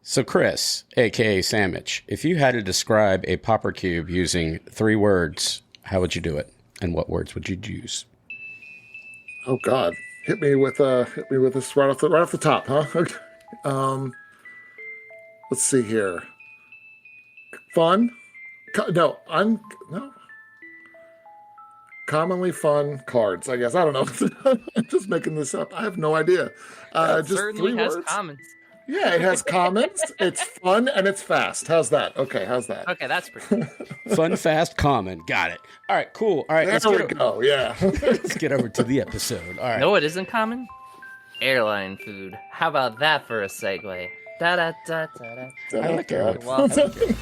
So Chris, aka Sandwich, if you had to describe a Pauper cube using 3 words, how would you do it? And what words would you use? Oh God, hit me with this right off the top, huh? Okay. Let's see here. Fun? No, no. Commonly fun cards, I guess. I don't know. I'm just making this up. I have no idea. It Just certainly 3 has words. commons. Yeah, it has commons. It's fun and it's fast. How's that? Okay, how's that? Okay, that's pretty good. Fun, fast, common. Got it. All right, cool. All right, There we go. Yeah. let's get over to the episode. All right. No, it isn't common. Airline food. How about that for a segue? Da da da da da. I like airline food.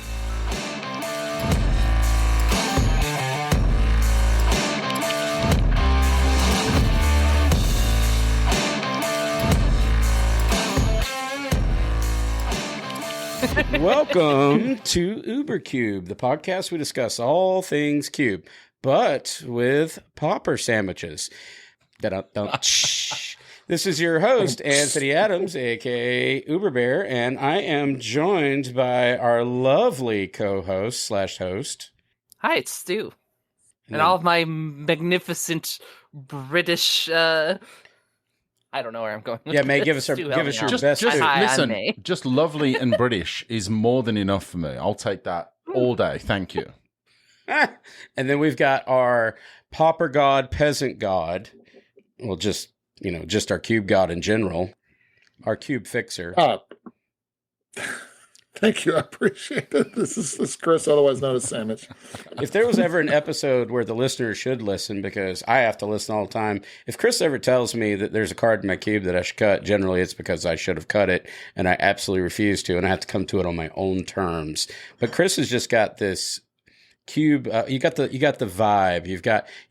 Well, Welcome to UberCube, the podcast we discuss all things cube, but with Pauper sandwiches. This is your host, Anthony Adams, aka Uberbear, and I am joined by our lovely co-host / host. hi, it's Stu. And all of my magnificent British I don't know where I'm going with Yeah, May, give us this. your Stu, help me out. best. Just Hi, I'm listen. May. Just lovely and British is more than enough for me. I'll take that all day. Thank you. And then we've got our pauper god, peasant god. Well, just our cube god in general. Our cube fixer. Thank you. I appreciate it. This is Chris, otherwise known as Sandwich. If there was ever an episode where the listeners should listen, because I have to listen all the time, if Chris ever tells me that there's a card in my cube that I should cut, generally it's because I should have cut it, and I absolutely refuse to, and I have to come to it on my own terms. But Chris has just got this cube. You got the vibe.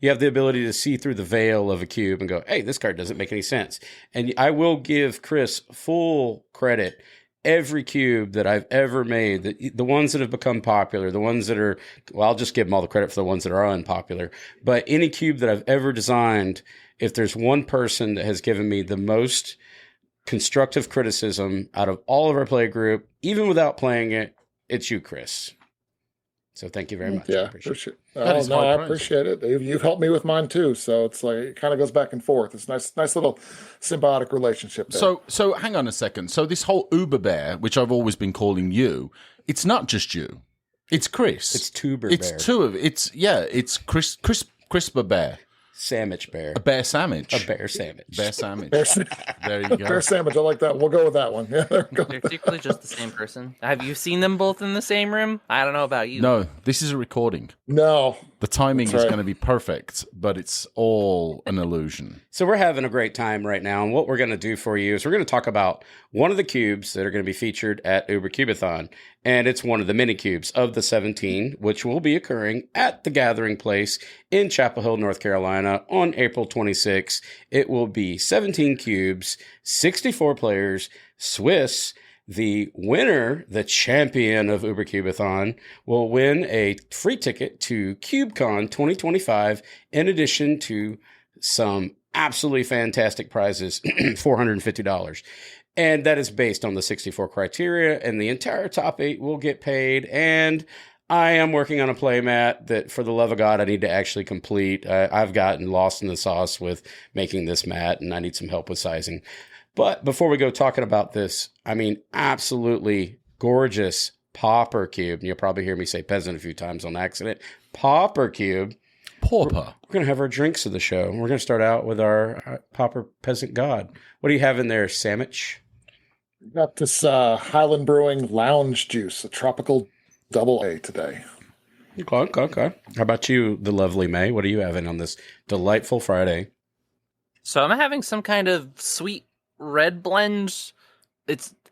You have the ability to see through the veil of a cube and go, hey, this card doesn't make any sense. And I will give Chris full credit. Every cube that I've ever made, the ones that have become popular, the ones that are, well, I'll just give them all the credit for the ones that are unpopular. But any cube that I've ever designed, if there's one person that has given me the most constructive criticism out of all of our play group, even without playing it, it's you, Chris. So thank you very much. Yeah, I appreciate it. I appreciate it. You've helped me with mine too, so it's like it kind of goes back and forth. It's nice little symbiotic relationship there. So hang on a second. So this whole Uber Bear, which I've always been calling you, it's not just you. It's Chris. It's Tuber It's Bear. two of it's Crisper Bear. Sandwich bear. A bear sandwich. A bear sandwich. Bear sandwich. Bear, There you go. bear sandwich. I like that. We'll go with that one. Yeah, there we go. They're secretly just the same person. Have you seen them both in the same room? I don't know about you. No, this is a recording. No. The timing That's is right. going to be perfect, but it's all an illusion. So we're having a great time right now, and what we're going to do for you is we're going to talk about one of the cubes that are going to be featured at UberCubeathon, and it's one of the mini cubes of the 17, which will be occurring at the Gathering Place in Chapel Hill, North Carolina on April 26th. It will be 17 cubes, 64 players, Swiss. The winner, the champion of UberCubeathon, will win a free ticket to CubeCon 2025, in addition to some absolutely fantastic prizes, $450. And that is based on the 64 criteria, and the entire top 8 will get paid. And I am working on a playmat that, for the love of God, I need to actually complete. I've gotten lost in the sauce with making this mat, and I need some help with sizing. But before we go talking about this, I mean, absolutely gorgeous Pauper cube. And you'll probably hear me say peasant a few times on accident. Pauper cube. Pauper. We're going to have our drinks of the show. We're going to start out with our Pauper peasant god. What do you have in there, Sandwich? Got this Highland Brewing Lounge Juice, a tropical double A today. Okay. How about you, the lovely May? What are you having on this delightful Friday? So I'm having some kind of sweet red blend.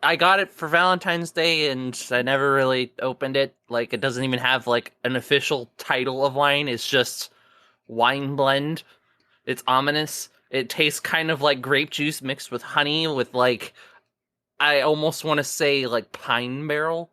I got it for Valentine's Day and I never really opened it. Like, it doesn't even have like an official title of wine. It's just wine blend. It's ominous. It tastes kind of like grape juice mixed with honey with like, I almost want to say like pine barrel.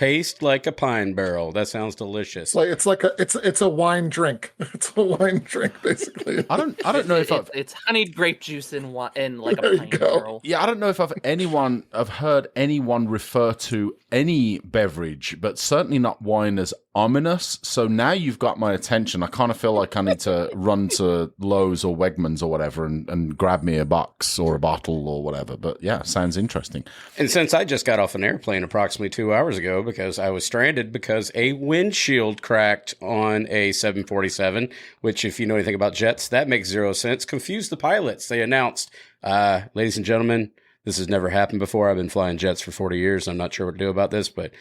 Taste like a pine barrel. That sounds delicious. It's a wine drink. It's a wine drink, basically. I don't know if it's honeyed grape juice in like a There you pine go. barrel. Yeah, I don't know if I've heard anyone refer to any beverage, but certainly not wine, as ominous. So now you've got my attention. I kind of feel like I need to run to Lowe's or Wegmans or whatever and grab me a box or a bottle or whatever. But yeah, sounds interesting. And since I just got off an airplane approximately 2 hours ago because I was stranded because a windshield cracked on a 747, which, if you know anything about jets, that makes zero sense, confused the pilots. They announced, ladies and gentlemen, this has never happened before. I've been flying jets for 40 years. I'm not sure what to do about this, but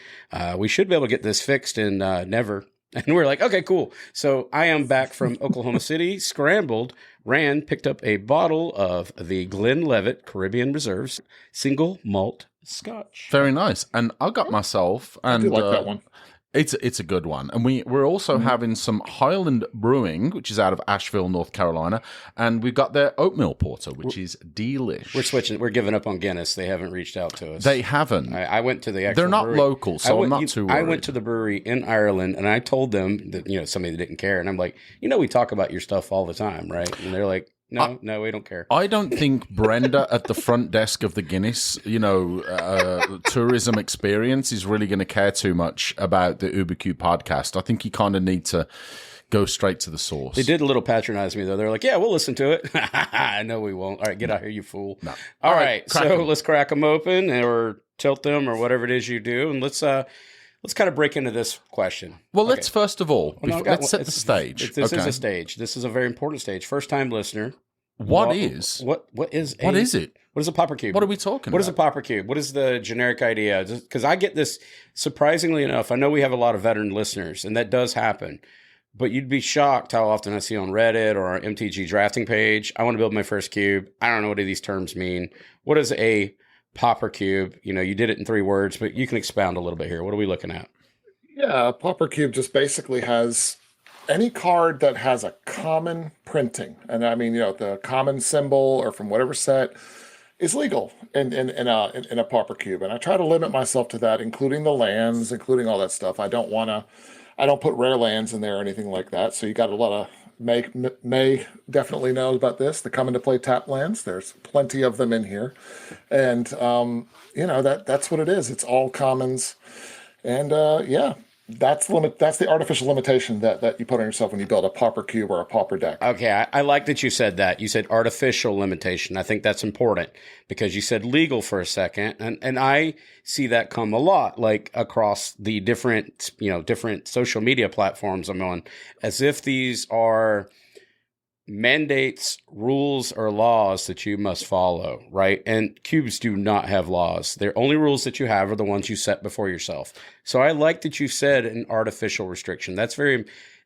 we should be able to get this fixed in never. And we're like, okay, cool. So I am back from Oklahoma City, scrambled, picked up a bottle of the Glenlivet Caribbean Reserves single malt scotch. Very nice. And I got myself, and I do like that one. It's a good one. And we're also having some Highland Brewing, which is out of Asheville, North Carolina, and we've got their oatmeal porter, which is delish. We're switching. We're giving up on Guinness. They haven't reached out to us. They haven't. I went to the actual They're not brewery. local, so I'm not too worried. I went to the brewery in Ireland, and I told them that, somebody that didn't care. And I'm like, we talk about your stuff all the time, right? And they're like, no, we don't care. I don't think Brenda at the front desk of the Guinness, tourism experience is really going to care too much about the UberCube podcast. I think you kind of need to go straight to the source. They did a little patronize me, though. They're like, yeah, we'll listen to it. No, we won't. All right, get out here, you fool. No. All right, so let's crack them open or tilt them or whatever it is you do. And let's kind of break into this question. Well, let's first of all, let's set the This stage. is a stage. This is a very important stage. First time listener. What is it? What is a Pauper cube? What are we talking about? What is a Pauper cube? What is the generic idea? Because I get this, surprisingly enough, I know we have a lot of veteran listeners, and that does happen. But you'd be shocked how often I see on Reddit or our MTG drafting page, I want to build my first cube. I don't know what these terms mean. What is a Pauper cube? You did it in 3 words, but you can expound a little bit here. What are we looking at? Yeah, a Pauper cube just basically has any card that has a common printing, and I mean, the common symbol or from whatever set is legal in a Pauper cube. And I try to limit myself to that, including the lands, including all that stuff. I don't put rare lands in there or anything like that. So you got a lot of May definitely knows about this. The come into play tap lands. There's plenty of them in here, and that's what it is. It's all commons, and That's the artificial limitation that you put on yourself when you build a Pauper cube or a Pauper deck. Okay, I like that you said that. You said artificial limitation. I think that's important because you said legal for a second, and I see that come a lot, like across the different social media platforms I'm on, as if these are mandates, rules, or laws that you must follow, right? And cubes do not have laws. The only rules that you have are the ones you set before yourself. So I like that you said an artificial restriction. That's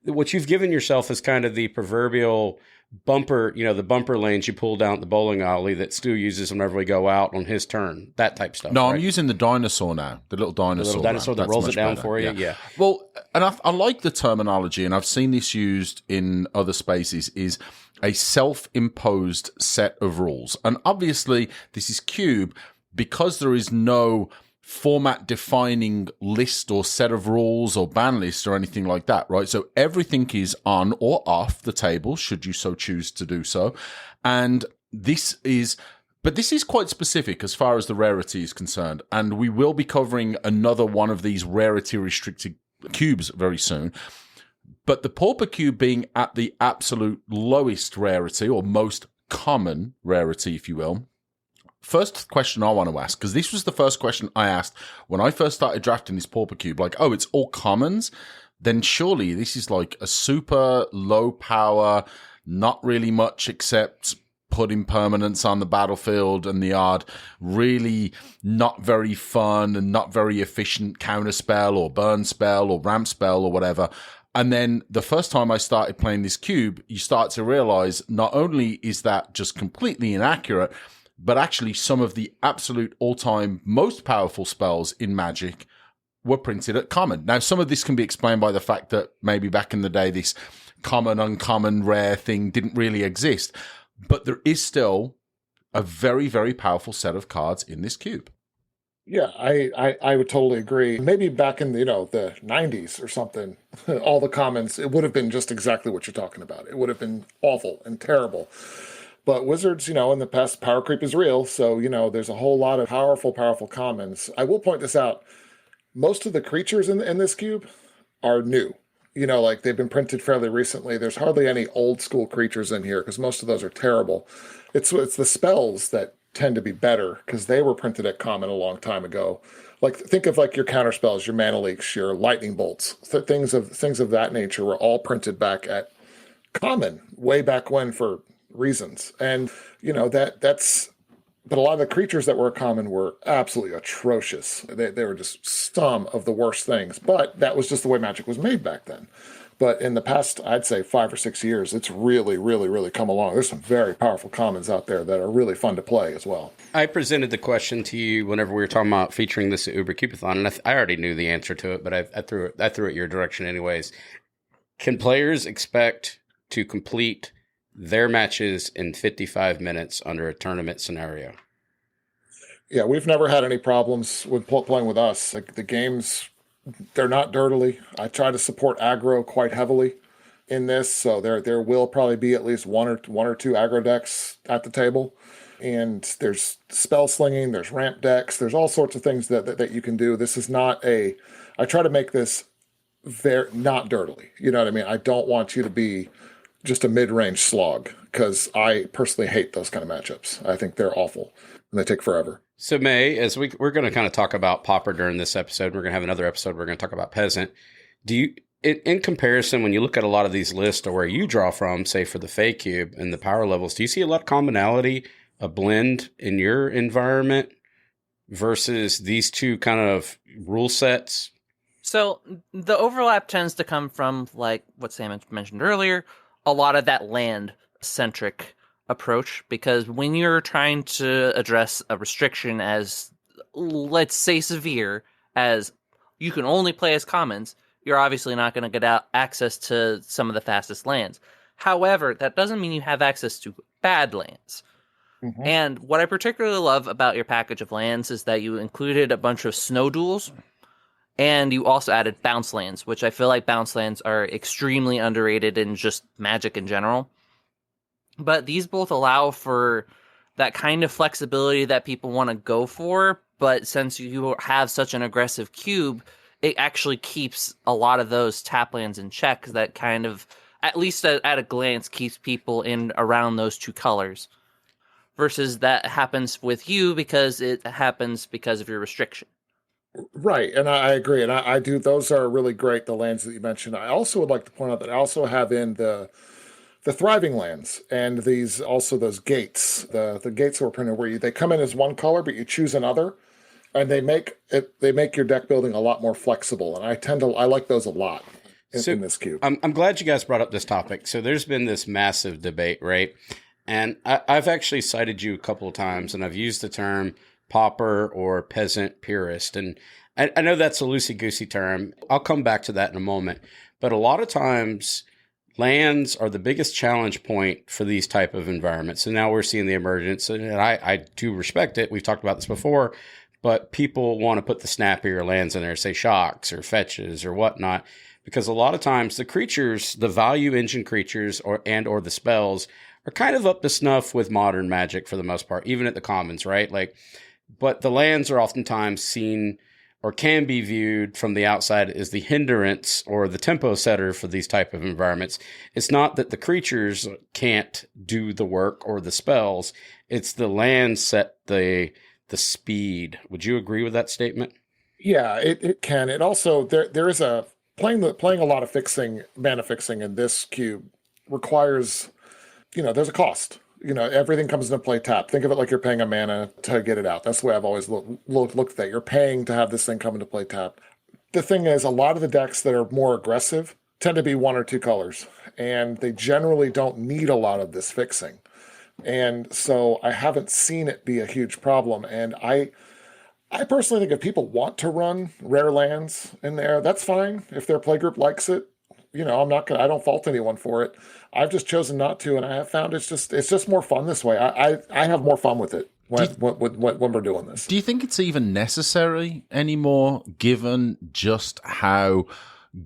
what you've given yourself is kind of the proverbial bumper, the bumper lanes you pull down at the bowling alley that Stu uses whenever we go out on his turn, that type stuff. No, right? I'm using the dinosaur now, the little dinosaur. That rolls it down for you, yeah. Well, and I like the terminology, and I've seen this used in other spaces, is a self-imposed set of rules. And obviously, this is Cube, because there is no format-defining list or set of rules or ban list or anything like that, right? So everything is on or off the table, should you so choose to do so. And this is quite specific as far as the rarity is concerned. And we will be covering another one of these rarity-restricted cubes very soon. But the Pauper cube being at the absolute lowest rarity, or most common rarity, if you will. First question I want to ask, because this was the first question I asked when I first started drafting this Pauper cube, like, oh, it's all commons? Then surely this is like a super low power, not really much except putting permanents on the battlefield and the yard, really not very fun and not very efficient counter spell or burn spell or ramp spell or whatever. And then the first time I started playing this cube, you start to realize not only is that just completely inaccurate, but actually some of the absolute all-time most powerful spells in Magic were printed at common. Now, some of this can be explained by the fact that maybe back in the day, this common, uncommon, rare thing didn't really exist. But there is still a very, very powerful set of cards in this cube. Yeah, I would totally agree. Maybe back in the, the 90s or something, all the comments, it would have been just exactly what you're talking about. It would have been awful and terrible. But Wizards, in the past, power creep is real. So, there's a whole lot of powerful commons. I will point this out. Most of the creatures in this cube are new. Like they've been printed fairly recently. There's hardly any old school creatures in here because most of those are terrible. It's the spells that tend to be better because they were printed at common a long time ago. Like think of like your counter spells, your mana leaks, your lightning bolts, things of that nature were all printed back at common way back when for reasons. And that's but a lot of the creatures that were common were absolutely atrocious. They were just some of the worst things. But that was just the way Magic was made back then. But in the past, I'd say 5 or 6 years, it's really come along. There's some very powerful commons out there that are really fun to play as well. I presented the question to you whenever we were talking about featuring this at UberCubeathon, and I already knew the answer to it, but I threw it your direction anyways. Can players expect to complete their matches in 55 minutes under a tournament scenario? Yeah, we've never had any problems with playing with us. Like the games, they're not dirtily. I try to support aggro quite heavily in this, so there will probably be at least one or two aggro decks at the table. And there's spell slinging, there's ramp decks, there's all sorts of things that you can do. This is not I try to make this very not dirtily. You know what I mean? I don't want you to be just a mid-range slog because I personally hate those kind of matchups. I think they're awful and they take forever. So, May, as we're going to kind of talk about Pauper during this episode, we're going to have another episode. We're going to talk about Peasant. Do you, in comparison, when you look at a lot of these lists or where you draw from, say for the Fey Cube and the power levels, do you see a lot of commonality, a blend in your environment versus these two kind of rule sets? So the overlap tends to come from, like what Sam mentioned earlier, a lot of that land-centric approach, because when you're trying to address a restriction as, let's say, severe as you can only play as commons, you're obviously not going to get out access to some of the fastest lands. However, that doesn't mean you have access to bad lands. Mm-hmm. And what I particularly love about your package of lands is that you included a bunch of snow duels, and you also added bounce lands, which I feel like bounce lands are extremely underrated in just Magic in general. But these both allow for that kind of flexibility that people want to go for, but since you have such an aggressive cube, it actually keeps a lot of those tap lands in check that kind of, at least at a glance, keeps people in around those two colors. Versus that happens with you because it happens because of your restriction. Right, and I agree, and I do. Those are really great, the lands that you mentioned. I also would like to point out that I also have in the thriving lands, and those gates, the gates that were printed where they come in as one color, but you choose another, and they make your deck building a lot more flexible. And I like those a lot in this cube. I'm glad you guys brought up this topic. So there's been this massive debate, right? And I've actually cited you a couple of times, and I've used the term pauper or peasant purist. And I know that's a loosey-goosey term. I'll come back to that in a moment. But a lot of times, lands are the biggest challenge point for these type of environments. And now we're seeing the emergence, and I do respect it. We've talked about this before, but people want to put the snappier lands in there, say shocks or fetches or whatnot, because a lot of times the creatures, the value engine creatures or the spells are kind of up to snuff with modern Magic for the most part, even at the commons, right? But the lands are oftentimes seen or can be viewed from the outside as the hindrance or the tempo setter for these type of environments. It's not that the creatures can't do the work or the spells. It's the land set the speed. Would you agree with that statement? Yeah, it can. It also there is playing a lot of mana fixing in this cube requires, there's a cost. Everything comes into play tap. Think of it like you're paying a mana to get it out. That's the way I've always looked at that. You're paying to have this thing come into play tap. The thing is, a lot of the decks that are more aggressive tend to be one or two colors, and they generally don't need a lot of this fixing. And so I haven't seen it be a huge problem. And I personally think if people want to run rare lands in there, that's fine. If their playgroup likes it, I don't fault anyone for it. I've just chosen not to, and I have found it's just more fun this way. I have more fun with it. when we're doing this. Do you think it's even necessary anymore, given just how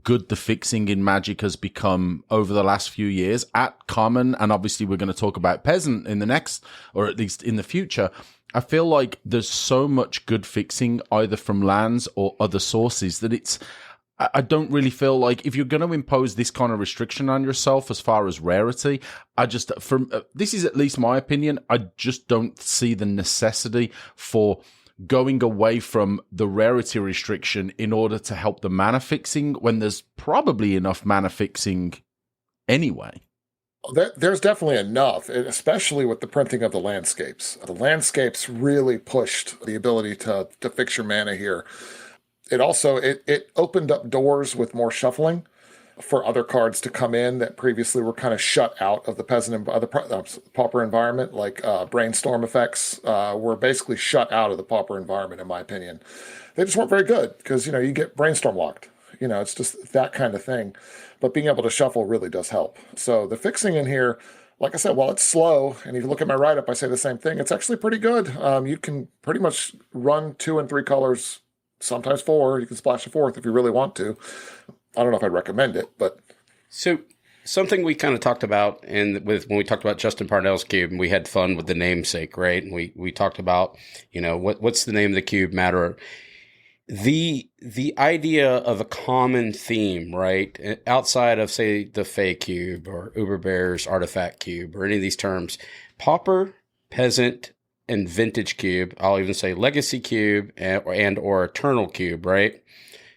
good the fixing in Magic has become over the last few years at Common? And obviously we're going to talk about Peasant in the next, or at least in the future. I feel like there's so much good fixing either from lands or other sources that I don't really feel like if you're going to impose this kind of restriction on yourself as far as rarity, this is at least my opinion, I just don't see the necessity for going away from the rarity restriction in order to help the mana fixing when there's probably enough mana fixing anyway. There's definitely enough, especially with the printing of the landscapes. The landscapes really pushed the ability to fix your mana here. It also it opened up doors with more shuffling for other cards to come in that previously were kind of shut out of the Pauper environment, like brainstorm effects were basically shut out of the Pauper environment, in my opinion. They just weren't very good because, you get brainstorm locked. It's just that kind of thing. But being able to shuffle really does help. So the fixing in here, like I said, while it's slow, and if you look at my write-up, I say the same thing, it's actually pretty good. You can pretty much run 2 and 3 colors, sometimes 4. You can splash a 4th if you really want to. I don't know if I'd recommend it, but... So something we kind of talked about when we talked about Justin Parnell's cube, and we had fun with the namesake, right? And we talked about, what's the name of the cube matter. The idea of a common theme, right? Outside of, say, the Fey cube or Uberbear's artifact cube or any of these terms, Pauper, Peasant, and Vintage cube, I'll even say Legacy cube and or Eternal cube, right?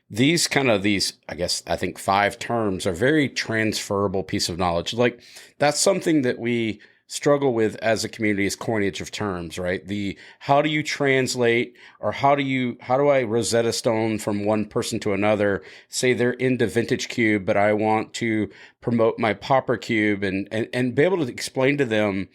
These I think 5 terms are very transferable piece of knowledge. Like that's something that we struggle with as a community is coinage of terms, right? How do you translate, or how do I Rosetta Stone from one person to another? Say they're into Vintage cube, but I want to promote my Pauper cube and be able to explain to them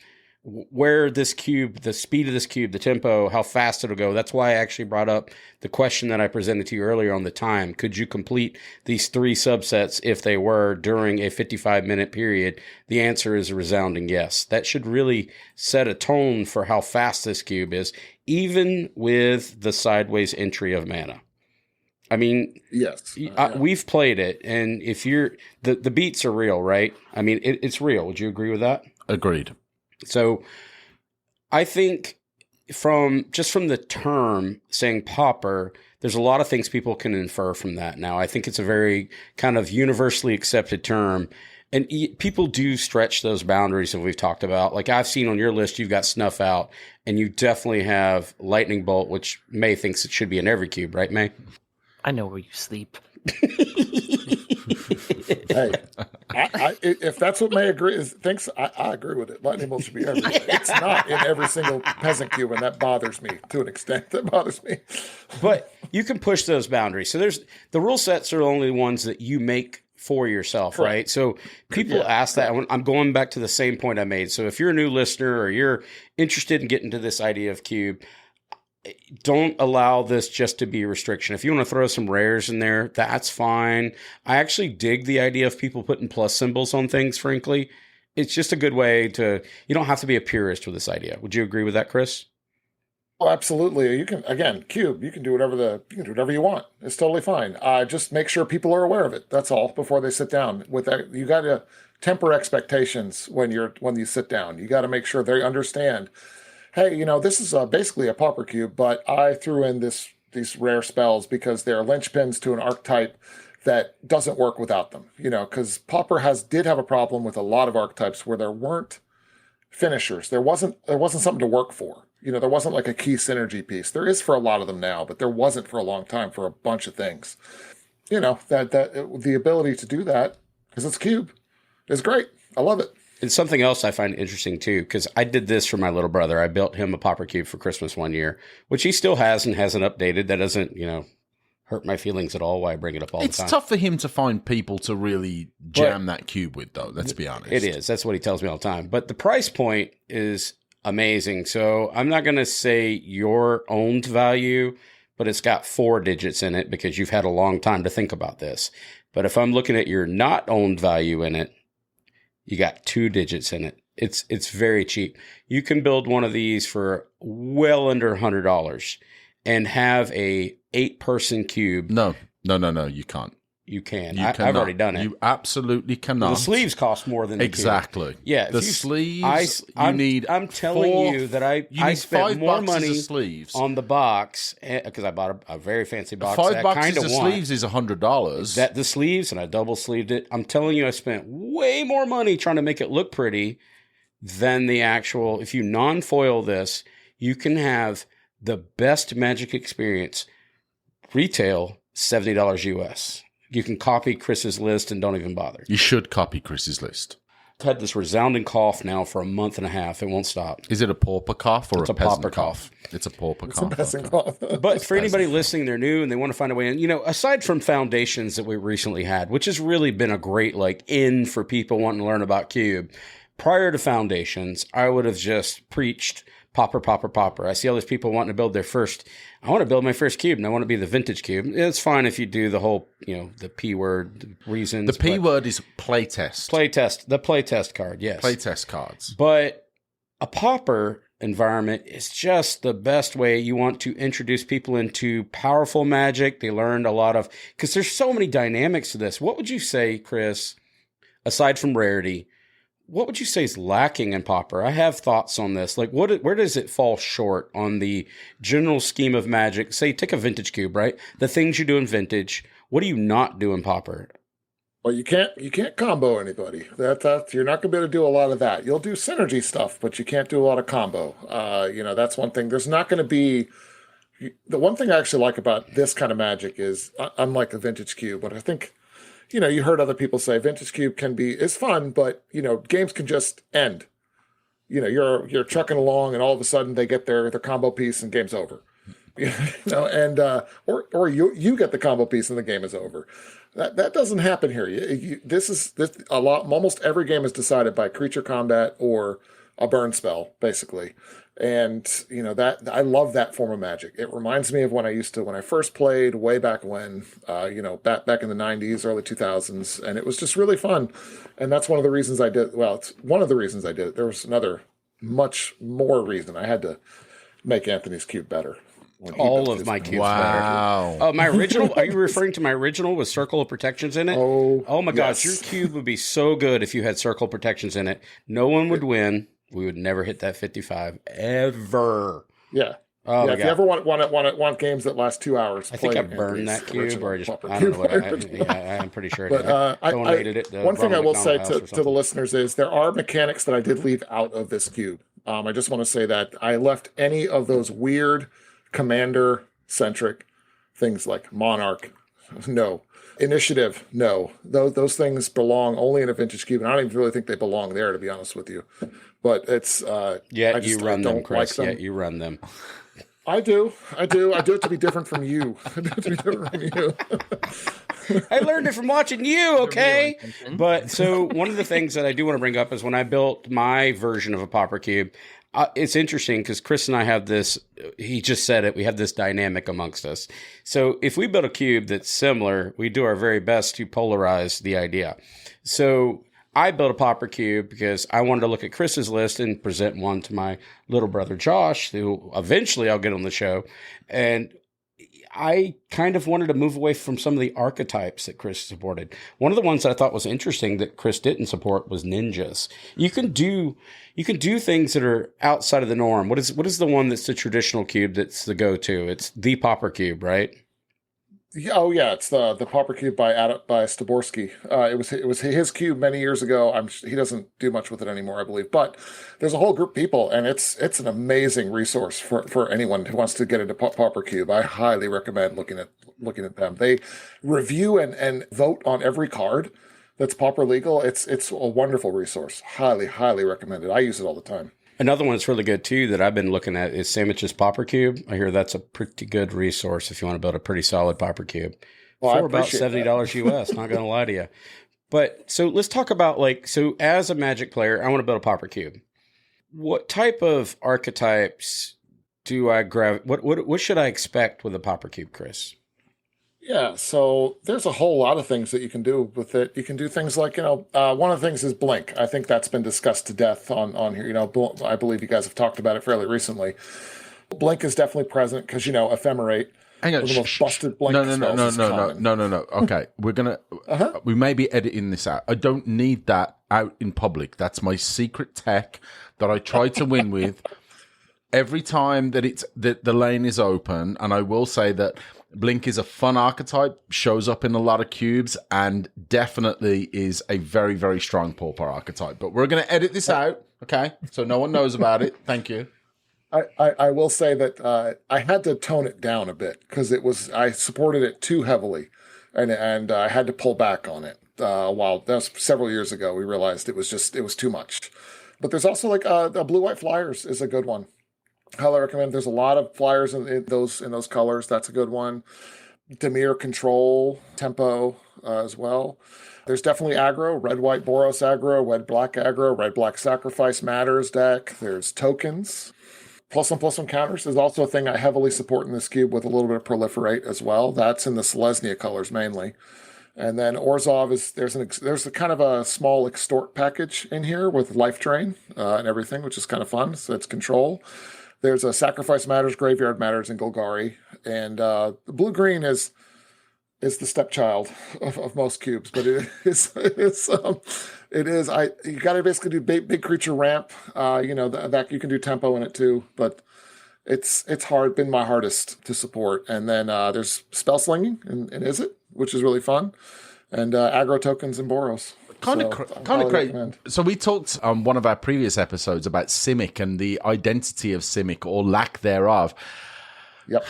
where this cube, the speed of this cube, the tempo, how fast it'll go. That's why I actually brought up the question that I presented to you earlier on the time. Could you complete these 3 subsets if they were during a 55-minute period? The answer is a resounding yes. That should really set a tone for how fast this cube is, even with the sideways entry of mana. I mean, yes, we've played it, and if the beats are real, right? I mean, it's real. Would you agree with that? Agreed. So I think from the term saying Pauper, there's a lot of things people can infer from that. Now, I think it's a very kind of universally accepted term, and people do stretch those boundaries that we've talked about. Like I've seen on your list, you've got Snuff Out, and you definitely have Lightning Bolt, which May thinks it should be in every cube, right, May? I know where you sleep. Hey, if that's what May thinks, I agree with it. Lightning Bolt should be everywhere. It's not in every single Peasant cube, and that bothers me to an extent. That bothers me. But you can push those boundaries. So the rule sets are only ones that you make for yourself, Correct. Right? So people ask that. I'm going back to the same point I made. So if you're a new listener or you're interested in getting to this idea of cube, don't allow this just to be a restriction. If you want to throw some rares in there, that's fine. I actually dig the idea of people putting plus symbols on things, frankly. It's just a good way you don't have to be a purist with this idea. Would you agree with that, Chris? Oh, absolutely. You can, again, cube, you can do whatever you want. It's totally fine. Just make sure people are aware of it. That's all before they sit down. With that, you got to temper expectations when you sit down. You got to make sure they understand, hey, this is basically a Pauper cube, but I threw in these rare spells because they're linchpins to an archetype that doesn't work without them. Because Pauper did have a problem with a lot of archetypes where there weren't finishers. There wasn't something to work for. There wasn't like a key synergy piece. There is for a lot of them now, but there wasn't for a long time for a bunch of things. The ability to do that because it's cube is great. I love it. And something else I find interesting too, because I did this for my little brother. I built him a Pauper cube for Christmas one year, which he still has and hasn't updated. That doesn't, hurt my feelings at all. Why I bring it up all the time. It's tough for him to find people to really jam that cube with, though. Let's be honest. It is. That's what he tells me all the time. But the price point is amazing. So I'm not going to say your owned value, but it's got 4 digits in it because you've had a long time to think about this. But if I'm looking at your not owned value in it, you got 2 digits in it. It's very cheap. You can build one of these for well under $100 and have a 8-person cube. No, you can't. You can. You I've cannot. already done it. You absolutely cannot. The sleeves cost more than the exactly. cube. Yeah, the sleeves. I'm telling you that I spent more money sleeves on the box because I bought a very fancy box. $5 that I kind of sleeves is $100. That the sleeves, and I double sleeved it. I'm telling you, I spent way more money trying to make it look pretty than the actual. If you non-foil this, you can have the best Magic experience. Retail $70 US. You can copy Chris's list and don't even bother. You should copy Chris's list. I've had this resounding cough now for a month and a half. It won't stop. Is it a pauper cough or It's a peasant pauper cough? It's a pauper It's cough. a peasant okay. cough. But for anybody listening, they're new and they want to find a way in. You know, aside from foundations that we recently had, which has really been a great in for people wanting to learn about Cube, prior to foundations, I would have just preached Pauper, Pauper, Pauper. I see all these people wanting to build their first. I want to build my first cube, and I want to be the vintage cube. It's fine if you do the whole, the P word reasons. The P word is playtest. The playtest card, yes. Playtest cards. But a Pauper environment is just the best way you want to introduce people into powerful Magic. They learned a lot of, because there's so many dynamics to this. What would you say, Chris, aside from rarity, what would you say is lacking in Pauper? I have thoughts on this. Where does it fall short on the general scheme of Magic? Say, take a vintage cube, right? The things you do in vintage. What do you not do in Pauper? Well, you can't combo anybody. That's you're not going to be able to do a lot of that. You'll do synergy stuff, but you can't do a lot of combo. That's one thing. There's not going to be. The one thing I actually like about this kind of Magic is, unlike a vintage cube, but I think. You heard other people say vintage cube is fun, but games can just end. You're trucking along, and all of a sudden they get their combo piece, and game's over. Or you get the combo piece, and the game is over. That doesn't happen here. This a lot. Almost every game is decided by creature combat or a burn spell, basically. And that I love that form of Magic. It reminds me of when I first played way back when, back in the 90s, early 2000s, and it was just really fun. And that's one of the reasons I did. Well, it's one of the reasons I did it. There was another much more reason I had to make Anthony's cube better. All of my cubes wow. better. My original. Are you referring to my original with Circle of Protections in it? Oh my gosh, your yes. cube would be so good if you had Circle Protections in it. No one would win. We would never hit that 55 ever. Yeah. Oh, if you ever want games that last 2 hours, I think I burned that cube, or I don't know what. I'm pretty sure. I donated it. One thing I will say to the listeners is there are mechanics that I did leave out of this cube. I just want to say that I left any of those weird commander-centric things like Monarch. No. Initiative, no. Those things belong only in a vintage cube, and I don't even really think they belong there, to be honest with you. But it's you run them, Chris. Yeah, you run them. I do. I do it to be different from you. I do it to be different from you. I learned it from watching you, okay? But so one of the things that I do want to bring up is when I built my version of a Pauper cube, it's interesting because Chris and I have this, he just said it, we have this dynamic amongst us. So if we build a cube that's similar, we do our very best to polarize the idea. So I built a Pauper cube because I wanted to look at Chris's list and present one to my little brother Josh, who eventually I'll get on the show. And I kind of wanted to move away from some of the archetypes that Chris supported. One of the ones that I thought was interesting that Chris didn't support was ninjas. You can do things that are outside of the norm. What is the one that's the traditional cube that's the go-to? It's the Pauper cube, right? Yeah, it's the Pauper cube by Staborsky. It was his cube many years ago. He doesn't do much with it anymore, I believe. But there's a whole group of people, and it's an amazing resource for anyone who wants to get into Pauper cube. I highly recommend looking at them. They review and vote on every card that's Pauper legal. It's a wonderful resource. Highly, highly recommended. I use it all the time. Another one that's really good, too, that I've been looking at is Sandwich's Pauper Cube. I hear that's a pretty good resource if you want to build a pretty solid Pauper Cube. Well, for about $70 US, not going to lie to you. But so let's talk about, so as a Magic player, I want to build a Pauper Cube. What type of archetypes do I grab? What should I expect with a Pauper Cube, Chris? Yeah, so there's a whole lot of things that you can do with it. You can do things like, one of the things is blink. I think that's been discussed to death on here. I believe you guys have talked about it fairly recently. Blink is definitely present because, ephemerate. Hang One on. of the most busted blink No, no, no, spells no, is no, no, common. no, no, no. Okay, Uh-huh. we may be editing this out. I don't need that out in public. That's my secret tech that I try to win with every time that the lane is open. And I will say that Blink is a fun archetype, shows up in a lot of cubes, and definitely is a very, very strong Pauper archetype. But we're going to edit this out, okay? So no one knows about it. Thank you. I will say that I had to tone it down a bit because I supported it too heavily, and I had to pull back on it. While that was several years ago, we realized it was too much. But there's also like the blue white flyers is a good one. Highly recommend. There's a lot of flyers in those colors. That's a good one. Demir control tempo as well. There's definitely aggro, red white Boros aggro, red black aggro, red black sacrifice matters deck. There's tokens. +1/+1 counters is also a thing I heavily support in this cube with a little bit of proliferate as well. That's in the Selesnya colors mainly. And then Orzhov there's a kind of a small extort package in here with life drain and everything, which is kind of fun. So it's control. There's a sacrifice matters, graveyard matters in Golgari, and the blue green is the stepchild of most cubes, but you got to basically do big creature ramp. That you can do tempo in it too, but it's been my hardest to support. And then there's spell slinging and Izzet, which is really fun, and aggro tokens and Boros. Kind of crazy. So we talked on one of our previous episodes about Simic and the identity of Simic or lack thereof. Yep.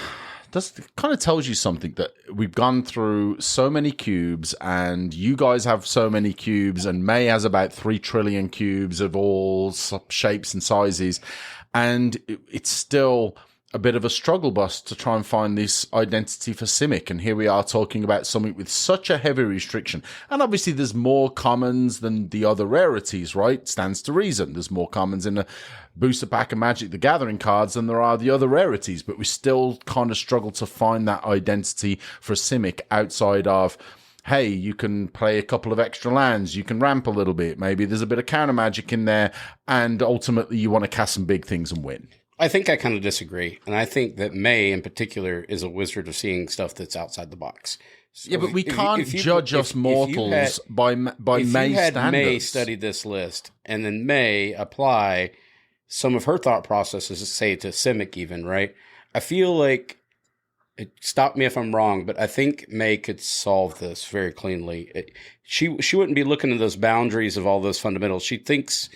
That kind of tells you something, that we've gone through so many cubes, and you guys have so many cubes, and May has about 3 trillion cubes of all shapes and sizes, and it's still a bit of a struggle bus to try and find this identity for Simic. And here we are talking about something with such a heavy restriction. And obviously there's more commons than the other rarities, right? Stands to reason. There's more commons in a booster pack of Magic the Gathering cards than there are the other rarities, but we still kind of struggle to find that identity for Simic outside of, hey, you can play a couple of extra lands, you can ramp a little bit, maybe there's a bit of counter magic in there, and ultimately you want to cast some big things and win. I think I kind of disagree. And I think that May in particular is a wizard of seeing stuff that's outside the box. So yeah, but we can't judge us mortals by May standards. May study this list and then May apply some of her thought processes, say to Simic even, right? I feel like, stop me if I'm wrong, but I think May could solve this very cleanly. She wouldn't be looking at those boundaries of all those fundamentals. She thinks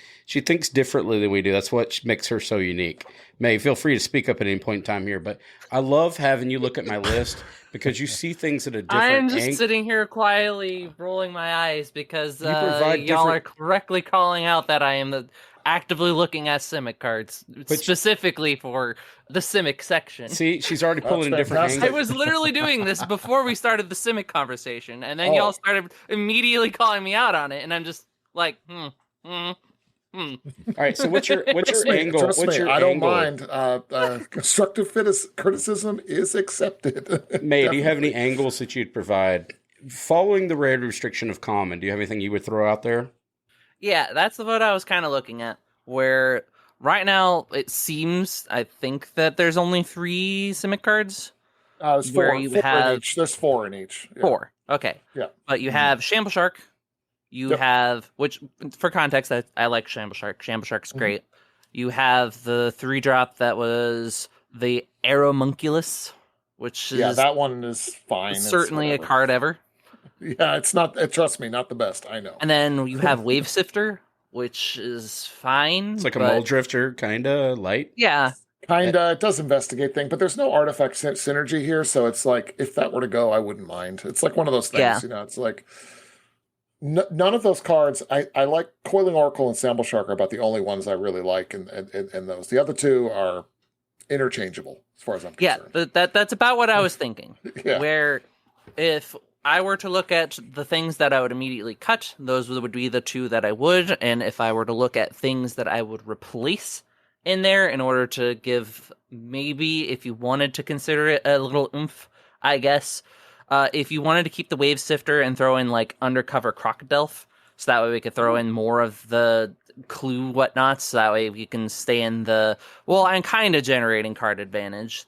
differently than we do. That's what makes her so unique. May, feel free to speak up at any point in time here, but I love having you look at my list because you see things at a different angle. I am just sitting here quietly rolling my eyes because y'all are correctly calling out that I am actively looking at Simic cards, specifically for the Simic section. See, she's already pulling a different angle. I was literally doing this before we started the Simic conversation, and then y'all started immediately calling me out on it, and I'm just like, All right, so what's your angle? I don't mind. Constructive criticism is accepted. May, do you have any angles that you'd provide following the rare restriction of common? Do you have anything you would throw out there? Yeah, that's the vote I was kind of looking at, where right now it seems, I think that there's only 3 Simic cards. There's 4 in each. There's 4 in each. Yeah. 4, okay. Yeah. But you have Shamble Shark. You have, which, for context, I like Shamble Shark. Shamble Shark's great. You have the 3-drop that was the Aeromunculus, which is... Yeah, that one is fine. Certainly a card ever. Yeah, it's not, trust me, not the best, I know. And then you have Wave Sifter, which is fine. It's like a Mole Drifter, kind of light. Yeah. Kinda, it does investigate thing, but there's no artifact synergy here, so it's like, if that were to go, I wouldn't mind. It's like one of those things, it's like... none of those cards, I like Coiling Oracle and Shamble Shark are about the only ones I really like in those. The other 2 are interchangeable, as far as I'm concerned. Yeah, that's about what I was thinking. Yeah. Where if I were to look at the things that I would immediately cut, those would be the 2 that I would. And if I were to look at things that I would replace in there in order to give, maybe, if you wanted to consider it, a little oomph, I guess, If you wanted to keep the Wave Sifter and throw in like Undercover Crocodile, so that way we could throw in more of the clue whatnots, so that way we can stay in the, well, I'm kind of generating card advantage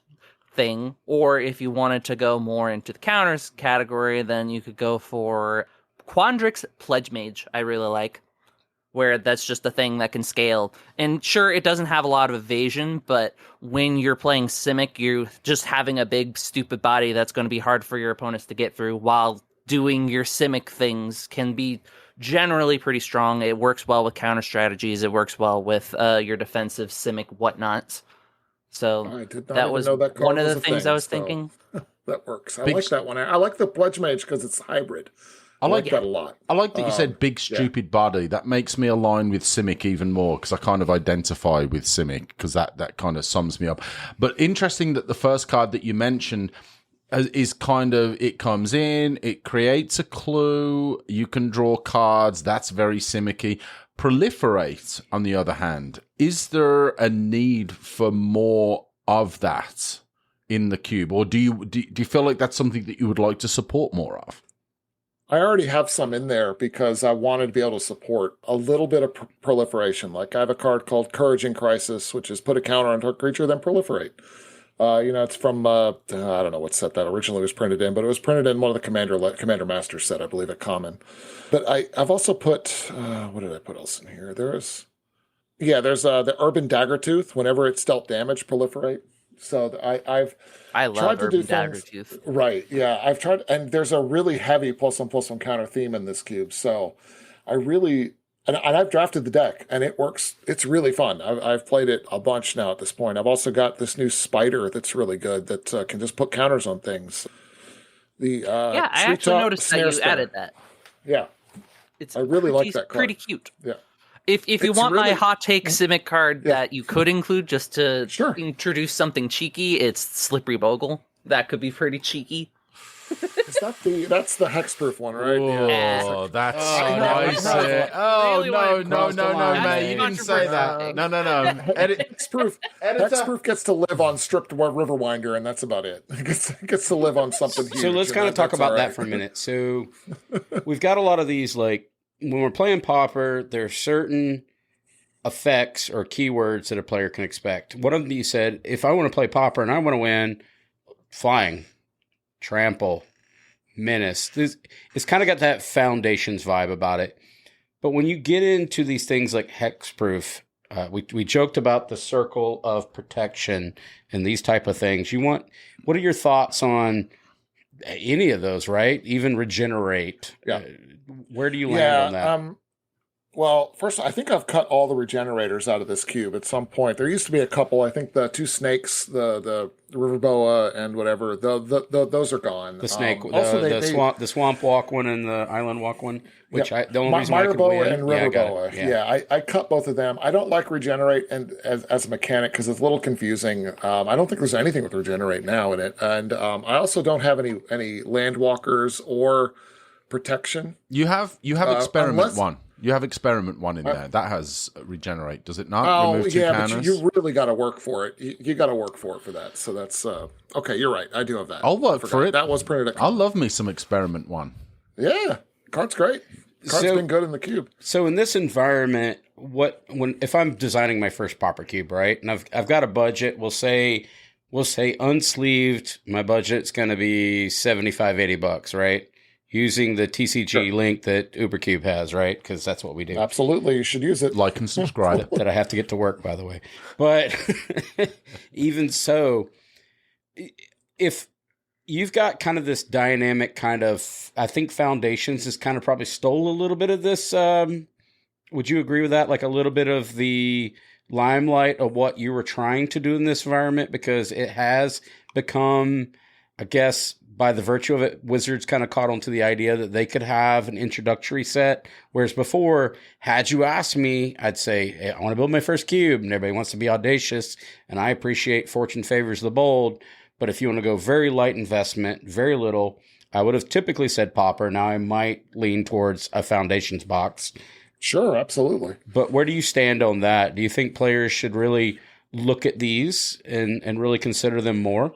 thing. Or if you wanted to go more into the counters category, then you could go for Quandrix Pledge Mage. I really like, where that's just a thing that can scale. And sure, it doesn't have a lot of evasion, but when you're playing Simic, you're just having a big, stupid body that's going to be hard for your opponents to get through, while doing your Simic things can be generally pretty strong. It works well with counter strategies. It works well with your defensive Simic whatnots. So I did not that even was know that card one of was the a things thing, I was so thinking. That works. I Big like that one. I like the Pledge Mage because it's hybrid. I like that a lot. I like that you said big stupid body. That makes me align with Simic even more, because I kind of identify with Simic, because that kind of sums me up. But interesting that the first card that you mentioned is kind of, it comes in, it creates a clue, you can draw cards. That's very Simic-y. Proliferate, on the other hand, is there a need for more of that in the cube, or do you feel like that's something that you would like to support more of? I already have some in there because I wanted to be able to support a little bit of proliferation. Like I have a card called Courage in Crisis, which is put a counter onto a creature, then proliferate. It's from I don't know what set that originally was printed in, but it was printed in one of the Commander Master set, I believe, at Common. But I've also put what did I put else in here? There's the Urban Daggertooth. Whenever it's dealt damage, proliferate. So I love tried to do Urban Daggertooth. Right, yeah. I've tried, and there's a really heavy +1/+1 counter theme in this cube. So I really, and I've drafted the deck, and it works. It's really fun. I've played it a bunch now at this point. I've also got this new Spider that's really good that can just put counters on things. I actually noticed that you added that. Yeah, I really like that card. Pretty cute. Yeah. If you want my hot take Simic card that you could include just to introduce something cheeky, it's Slippery Bogle. That could be pretty cheeky. Is that's the hexproof one, right? Oh, that's nice. Oh, no, mate. You didn't say that. No. Hexproof gets to live on stripped Riverwinder, and that's about it. It gets to live on something huge. So let's kind of talk about that for a minute. So we've got a lot of these, like, when we're playing Pauper, there are certain effects or keywords that a player can expect. One of them you said, if I want to play Pauper and I want to win, flying, trample, menace. It's kind of got that Foundations vibe about it. But when you get into these things like hexproof, we joked about the circle of protection and these type of things. What are your thoughts on any of those, right? Even regenerate. Yeah. Where do you land on that? Well, first, I think I've cut all the regenerators out of this cube at some point. There used to be a couple. I think the two snakes, the river boa and whatever, those are gone. The snake, the swamp walk one and the island walk one, which the only reason I could boa win. And river boa. I cut both of them. I don't like regenerate as a mechanic because it's a little confusing. I don't think there's anything with regenerate now in it, and I also don't have any land walkers or protection. You have experiment one. You have experiment one in there. That has regenerate, does it not? Remove two counters? But you really got to work for it. You got to work for it for that. So that's okay. You're right. I do have that. I'll work for it. That was printed. I love me some experiment one. Yeah, card's great. Card's been good in the cube. So in this environment, if I'm designing my first Pauper cube, right, and I've got a budget, we'll say unsleeved, my budget's going to be $75-$80, right? Using the TCG link that UberCube has, right? Because that's what we do. Absolutely. You should use it. Like and subscribe. That I have to get to work, by the way. But even so, if you've got kind of this dynamic kind of, I think Foundations has kind of probably stole a little bit of this. Would you agree with that? Like a little bit of the limelight of what you were trying to do in this environment? Because it has become, I guess, by the virtue of it, Wizards kind of caught on to the idea that they could have an introductory set. Whereas before, had you asked me, I'd say, hey, I want to build my first cube, and everybody wants to be audacious, and I appreciate fortune favors the bold. But if you want to go very light investment, very little, I would have typically said Pauper. Now I might lean towards a Foundations box. Sure, absolutely. But where do you stand on that? Do you think players should really look at these and really consider them more?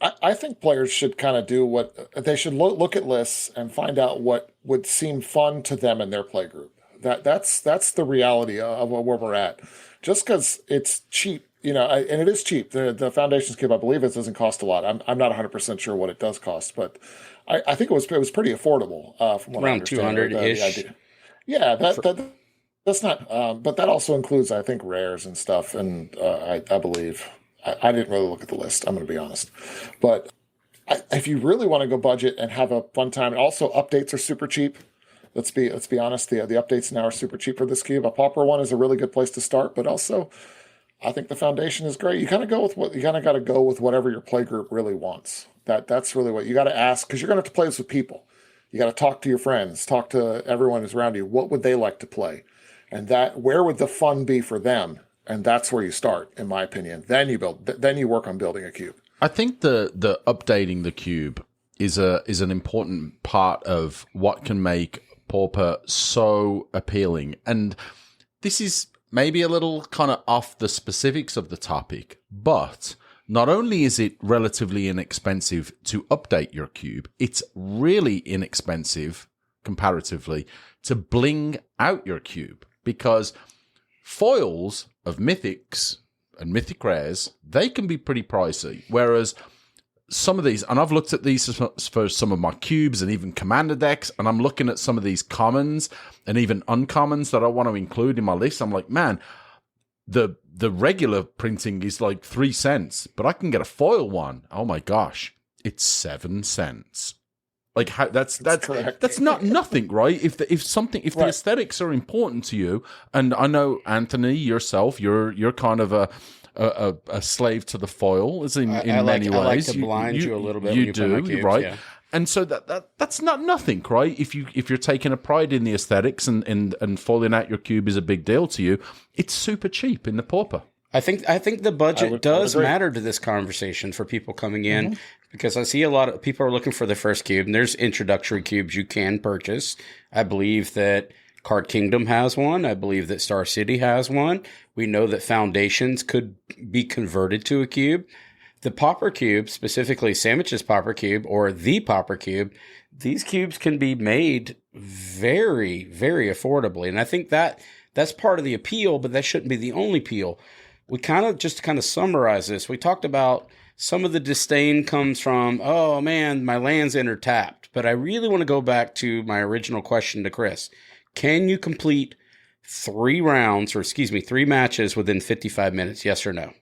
I think players should kind of do what they should look at lists and find out what would seem fun to them in their play group. That's the reality of where we're at. Just because it's cheap, and it is cheap. The Foundations Cube, I believe, it doesn't cost a lot. I'm not 100% sure what it does cost, but I think it was pretty affordable from what I Around understand. 200-ish. Yeah, that's not. But that also includes, I think, rares and stuff. And I believe I didn't really look at the list. I'm going to be honest, but if you really want to go budget and have a fun time, and also updates are super cheap. Let's be honest. The updates now are super cheap for this cube. A Pauper one is a really good place to start, but also I think the Foundation is great. You kind of got to go with whatever your play group really wants. That's really what you got to ask, because you're going to have to play this with people. You got to talk to your friends, talk to everyone who's around you. What would they like to play, and where would the fun be for them? And that's where you start, in my opinion. Then you work on building a cube. I think the updating the cube is an important part of what can make Pauper so appealing. And this is maybe a little kind of off the specifics of the topic, but not only is it relatively inexpensive to update your cube, it's really inexpensive comparatively to bling out your cube, because foils of mythics and mythic rares, they can be pretty pricey, whereas some of these, and I've looked at these for some of my cubes and even commander decks, and I'm looking at some of these commons and even uncommons that I want to include in my list. I'm like, man, the regular printing is like 3 cents, but I can get a foil one. Oh my gosh, it's 7 cents. Like that's not nothing, right? If the aesthetics are important to you, and I know Anthony yourself, you're kind of a slave to the foil, as in many ways. I like to blind you a little bit. You when you do, play my cubes, right? Yeah. And so that's not nothing, right? If you're taking a pride in the aesthetics and foiling out your cube is a big deal to you, it's super cheap in the Pauper. I think the budget does agree. matter to this conversation for people coming in, because I see a lot of people are looking for their first cube, and there's introductory cubes you can purchase. I believe that Card Kingdom has one. I believe that Star City has one. We know that Foundations could be converted to a cube. The Pauper Cube, specifically Sandwich's Pauper Cube or the Pauper Cube, these cubes can be made very, very affordably. And I think that's part of the appeal, but that shouldn't be the only appeal. We kind of summarize this. We talked about some of the disdain comes from, oh man, my land's tapped. But I really want to go back to my original question to Chris. Can you complete 3 matches within 55 minutes? Yes or no?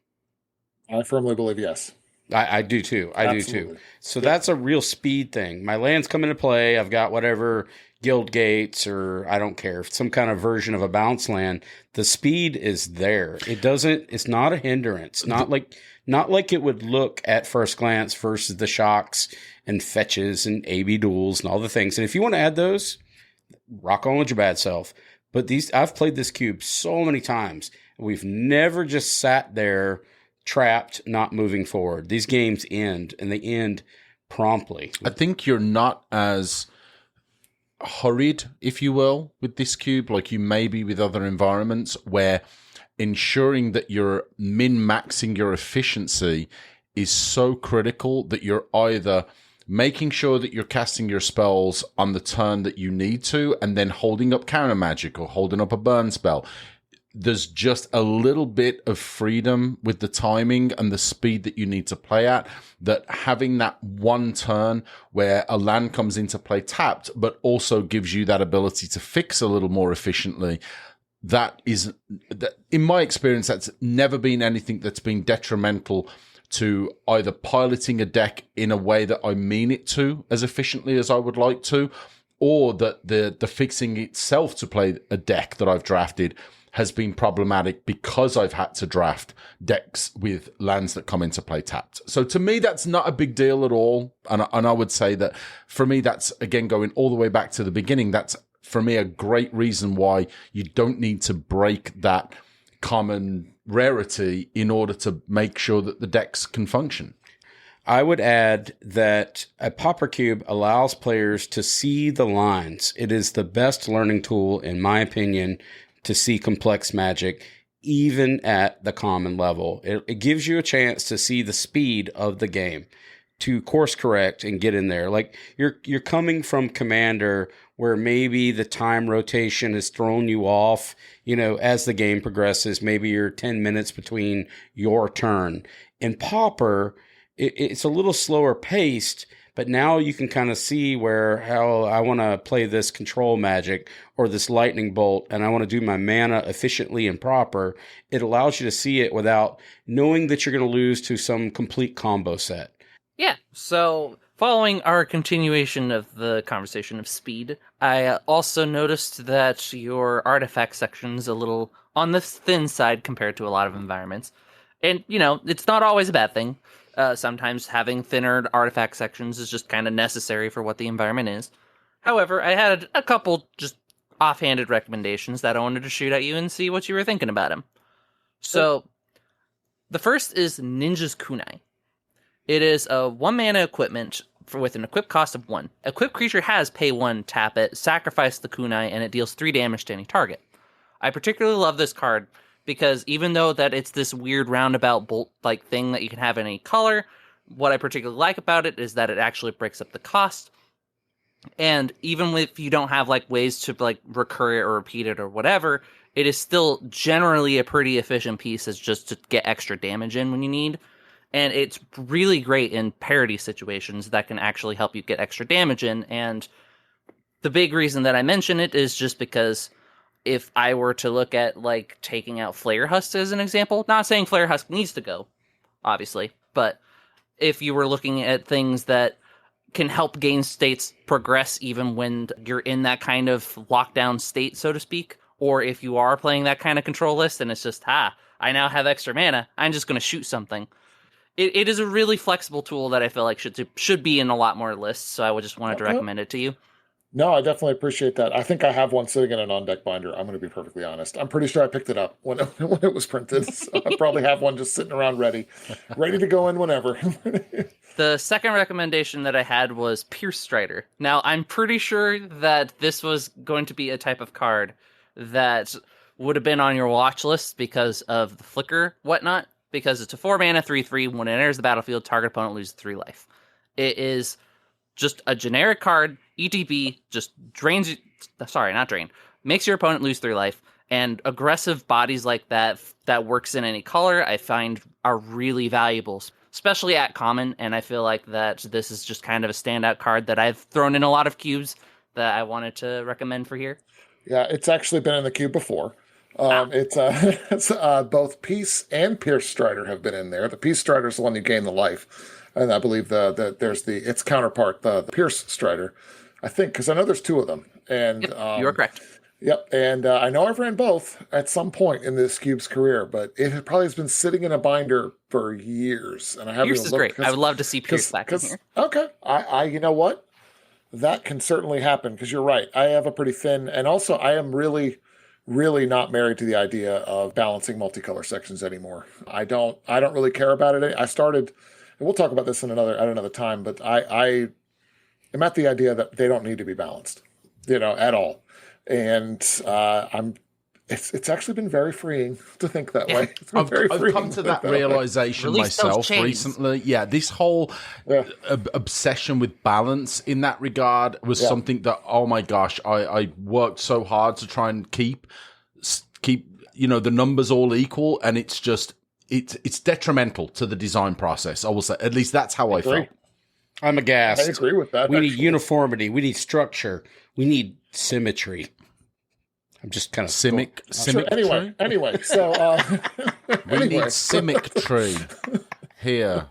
I firmly believe yes. I do too. Do too. So that's a real speed thing. My land's come into play. I've got whatever guild gates, or I don't care, some kind of version of a bounce land. The speed is there. It's not a hindrance. Not like it would look at first glance versus the shocks and fetches and AB duels and all the things. And if you want to add those, rock on with your bad self. But I've played this cube so many times. We've never just sat there trapped, not moving forward. These games end, and they end promptly. I think you're not as hurried, if you will, with this cube like you may be with other environments, where ensuring that you're min-maxing your efficiency is so critical that you're either making sure that you're casting your spells on the turn that you need to, and then holding up counter magic or holding up a burn spell. There's just a little bit of freedom with the timing and the speed that you need to play at, that having that one turn where a land comes into play tapped, but also gives you that ability to fix a little more efficiently. That in my experience, that's never been anything that's been detrimental to either piloting a deck in a way that I mean it to as efficiently as I would like to, or that the fixing itself to play a deck that I've drafted has been problematic because I've had to draft decks with lands that come into play tapped. So to me, that's not a big deal at all. And I would say that for me, that's, again, going all the way back to the beginning, that's for me a great reason why you don't need to break that common rarity in order to make sure that the decks can function. I would add that a Pauper Cube allows players to see the lines. It is the best learning tool, in my opinion, to see complex magic, even at the common level. It gives you a chance to see the speed of the game. to course correct and get in there. Like you're coming from Commander where maybe the time rotation has thrown you off, as the game progresses, maybe you're 10 minutes between your turn. In Pauper, it's a little slower paced, but now you can kind of see how I want to play this control magic or this lightning bolt, and I want to do my mana efficiently and proper. It allows you to see it without knowing that you're going to lose to some complete combo set. Yeah, so following our continuation of the conversation of speed, I also noticed that your artifact section's a little on the thin side compared to a lot of environments. And, it's not always a bad thing. Sometimes having thinner artifact sections is just kind of necessary for what the environment is. However, I had a couple just offhanded recommendations that I wanted to shoot at you and see what you were thinking about them. So, the first is Ninja's Kunai. It is a 1-mana equipment with an equip cost of 1. Equipped creature has pay 1, tap it, sacrifice the kunai, and it deals 3 damage to any target. I particularly love this card because even though that it's this weird roundabout bolt-like thing that you can have in any color, what I particularly like about it is that it actually breaks up the cost. And even if you don't have ways to recur it or repeat it or whatever, it is still generally a pretty efficient piece as just to get extra damage in when you need. And it's really great in parity situations that can actually help you get extra damage in. And the big reason that I mention it is just because if I were to look at taking out Flare Husk as an example, not saying Flare Husk needs to go, obviously, but if you were looking at things that can help game states progress even when you're in that kind of lockdown state, so to speak, or if you are playing that kind of control list and it's just, I now have extra mana, I'm just going to shoot something. It is a really flexible tool that I feel like should be in a lot more lists, so I would just wanted to recommend it to you. No, I definitely appreciate that. I think I have one sitting in an on-deck binder. I'm going to be perfectly honest. I'm pretty sure I picked it up when it was printed. So I probably have one just sitting around ready to go in whenever. The second recommendation that I had was Pierce Strider. Now, I'm pretty sure that this was going to be a type of card that would have been on your watch list because of the flicker, whatnot. Because it's a 4-mana 3/3. When it enters the battlefield, target opponent loses 3 life. It is just a generic card. ETB just drains you. Sorry, not drain. Makes your opponent lose 3 life. And aggressive bodies like that works in any color, I find are really valuable, especially at common. And I feel like that this is just kind of a standout card that I've thrown in a lot of cubes that I wanted to recommend for here. Yeah, it's actually been in the cube before. It's both Peace and Pierce Strider have been in there. The Peace Strider is the one you gain the life, and I believe there's its counterpart, the Pierce Strider. I think because I know there's 2 of them, and Yep, you are correct. Yep, and I know I've ran both at some point in this cube's career, but it probably has been sitting in a binder for years, and I haven't. Pierce is great. I would love to see Pierce back in here. Okay, I you know what, that can certainly happen because you're right. I have a pretty thin, and also I am really not married to the idea of balancing multicolor sections anymore. I don't really care about it. I started, and we'll talk about this at another time, but I am at the idea that they don't need to be balanced, at all. And it's actually been very freeing to think that way. I've come to that realization myself recently. Yeah, this whole obsession with balance in that regard was something that, oh my gosh, I worked so hard to try and keep the numbers all equal, and it's just it's detrimental to the design process. I will say, at least that's how I felt. I'm aghast. I agree with that. We need uniformity. We need structure. We need symmetry. I'm just kind of Anyway, so we need symmetry here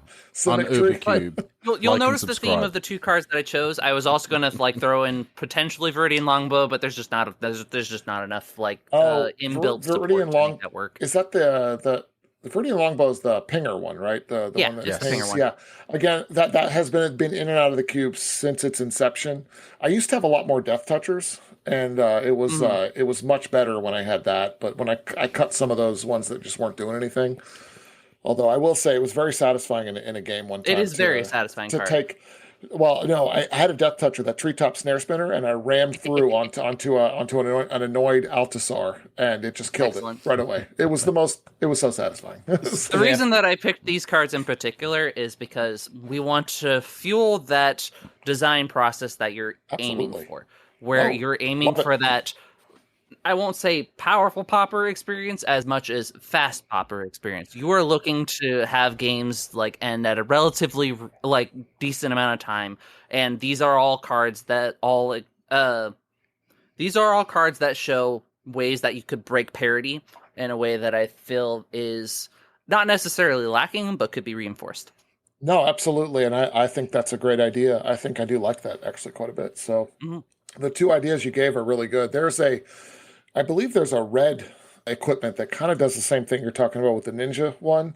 on UberCube. You'll notice the theme of the 2 cards that I chose. I was also going to throw in potentially Viridian Longbow, but there's just not enough inbuilt support to make that work. Is that the Viridian Longbow is the pinger one, right? The one that pinger one. Yeah. Again, that has been in and out of the cube since its inception. I used to have a lot more Death Touchers, and it was much better when I had that. But when I cut some of those ones that just weren't doing anything. Although I will say it was very satisfying in a game one time. It is very satisfying to take Well, no, I had a death touch with that treetop snare spinner, and I rammed through onto an annoyed Altasar, and it just killed Excellent. it right away. It was so satisfying. The reason that I picked these cards in particular is because we want to fuel that design process that you're aiming Absolutely. for, where Oh, you're aiming love it. for that. I won't say powerful Pauper experience as much as fast Pauper experience. You are looking to have games like end at a relatively like decent amount of time, and these are all cards that show ways that you could break parity in a way that I feel is not necessarily lacking, but could be reinforced. No, absolutely, and I think that's a great idea. I think I do like that actually quite a bit. So Mhm. the two ideas you gave are really good. I believe there's a red equipment that kind of does the same thing you're talking about with the ninja one.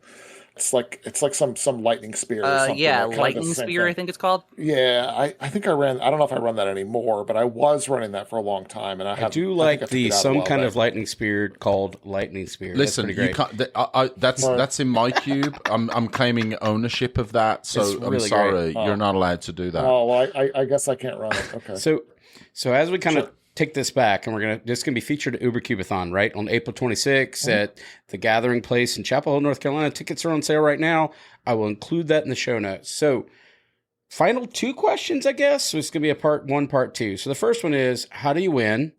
It's like some lightning spear or something. Yeah, that kinda does lightning the same spear, I thing. think it's called. Yeah, I think I don't know if I run that anymore, but I was running that for a long time, and I do think like I took it out a some while kind back. of lightning spear called lightning spear. Listen, That's pretty you great. can't. That's in my cube. I'm claiming ownership of that, so It's I'm really sorry, great. you're not allowed to do that. Oh, well, I guess I can't run it. Okay. So as we kind of Sure. take this back, and this is going to be featured at UberCubeathon, right, on April 26th at the Gathering Place in Chapel Hill, North Carolina. Tickets are on sale right now. I will include that in the show notes. So final two questions, I guess. So it's going to be a part one, part two. So the first one is, how do you win?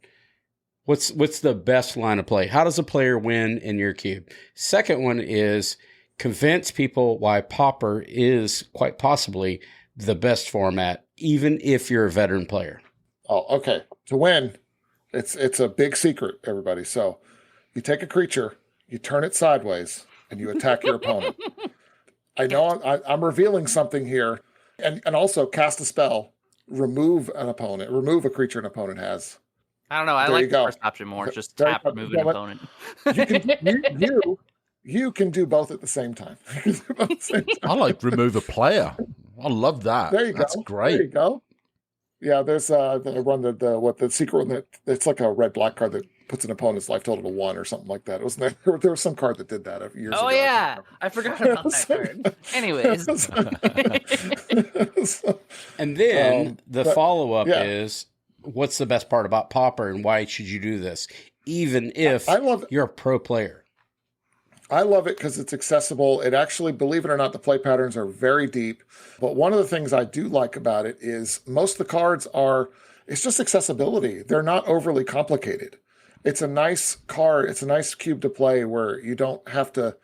What's the best line of play? How does a player win in your cube? Second one is convince people why Pauper is quite possibly the best format, even if you're a veteran player. Oh, okay. To win, it's a big secret, everybody. So you take a creature, you turn it sideways, and you attack your opponent. I know I'm revealing something here, and also cast a spell, remove a creature an opponent has. I don't know. I There you like the go. first option more. Just There you tap, go. remove You an know what? opponent. You can do both at the same time. You can do both at the same time. I like remove a player. I love that. There you go. That's great. There you go. Yeah, there's the secret one that it's like a red-black card that puts an opponent's life total to 1 or something like that. It wasn't there was some card that did that years ago. Oh yeah, I forgot about that card. Anyways, And then the but- follow-up yeah. is, what's the best part about Pauper and why should you do this, even if I love it. you're a pro player? I love it because it's accessible. It actually, believe it or not, the play patterns are very deep. But one of the things I do like about it is most of the cards it's just accessibility. They're not overly complicated. It's a nice card. It's a nice cube to play where you don't have to,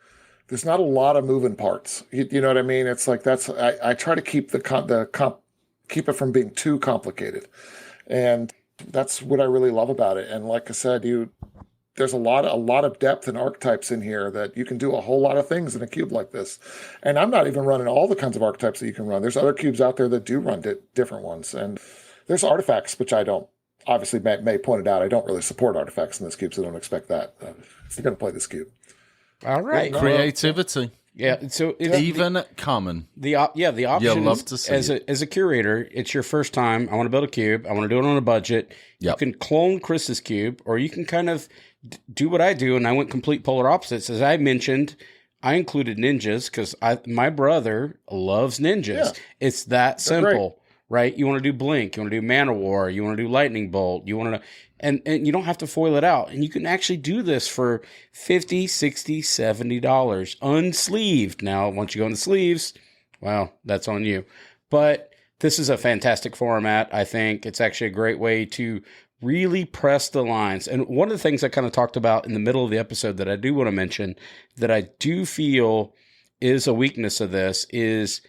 there's not a lot of moving parts. You know what I mean? It's like, I try to keep keep it from being too complicated. And that's what I really love about it. And like I said, there's a lot of depth and archetypes in here that you can do a whole lot of things in a cube like this. And I'm not even running all the kinds of archetypes that you can run. There's other cubes out there that do run different ones. And there's artifacts, which I don't, obviously May pointed out, I don't really support artifacts in this cube, so don't expect that if you're going to play this cube. All right. Creativity. Yeah. So it's Even common. the option love to see as a curator, it's your first time. I want to build a cube. I want to do it on a budget. Yep. You can clone Chris's cube, or you can kind of do what I do, and I went complete polar opposites. As I mentioned, I included ninjas because my brother loves ninjas. Yeah. It's that They're great. simple, right? You want to do Blink, you want to do Mana War, you want to do Lightning Bolt, you want to, and you don't have to foil it out. And you can actually do this for $50, $60, $70 unsleeved. Now, once you go in the sleeves, well, that's on you. But this is a fantastic format. I think it's actually a great way to really press the lines. And one of the things I kind of talked about in the middle of the episode that I do want to mention that I do feel is a weakness of this is